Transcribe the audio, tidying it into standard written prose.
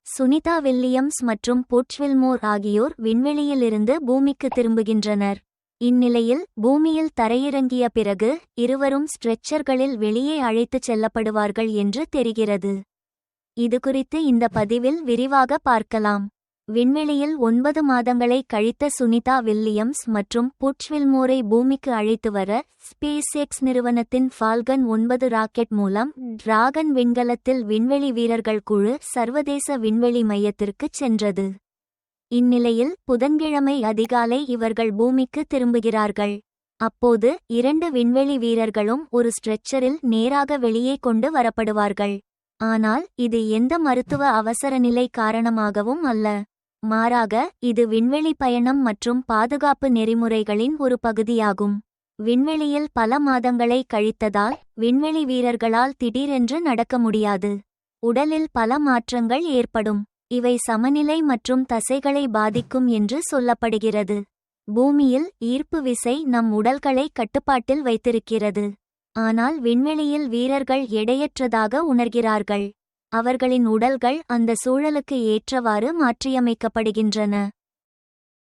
Sunita Williams மற்றும் Butch Wilmore ஆகியோர் விண்வெளியிலிருந்து பூமிக்கு திரும்புகின்றனர். இந்நிலையில் பூமியில் தரையிறங்கிய பிறகு இருவரும் ஸ்ட்ரெச்சர்களில் வெளியே அழைத்துச் செல்லப்படுவார்கள் என்று தெரிகிறது. இதுகுறித்து இந்த பதிவில் விரிவாக பார்க்கலாம். விண்வெளியில் 9 மாதங்களை கழித்த சுனிதா வில்லியம்ஸ் மற்றும் புட்ச் வில்மோரை பூமிக்கு அழைத்து வர ஸ்பேஸ் எக்ஸ் நிறுவனத்தின் ஃபால்கன் 9 ராக்கெட் மூலம் டிராகன் விண்கலத்தில் விண்வெளி வீரர்கள் குழு சர்வதேச விண்வெளி மையத்திற்குச் சென்றது. இந்நிலையில் புதன்கிழமை அதிகாலை இவர்கள் பூமிக்கு திரும்புகிறார்கள். அப்போது 2 விண்வெளி வீரர்களும் ஒரு ஸ்ட்ரெச்சரில் நேராக வெளியே கொண்டு வரப்படுவார்கள். ஆனால் இது எந்த மருத்துவ அவசரநிலை காரணமாகவும் அல்ல. மாறாக இது விண்வெளி பயணம் மற்றும் பாதுகாப்பு நெறிமுறைகளின் ஒரு பகுதியாகும். விண்வெளியில் பல மாதங்களை கழித்ததால் விண்வெளி வீரர்களால் திடீரென்று நடக்க முடியாது. உடலில் பல மாற்றங்கள் ஏற்படும். இவை சமநிலை மற்றும் தசைகளை பாதிக்கும் என்று சொல்லப்படுகிறது. பூமியில் ஈர்ப்பு விசை நம் உடல்களை கட்டுப்பாட்டில் வைத்திருக்கிறது. ஆனால் விண்வெளியில் வீரர்கள் எடையற்றதாக உணர்கிறார்கள். அவர்களின் உடல்கள் அந்த சூழலுக்கு ஏற்றவாறு மாற்றியமைக்கப்படுகின்றன.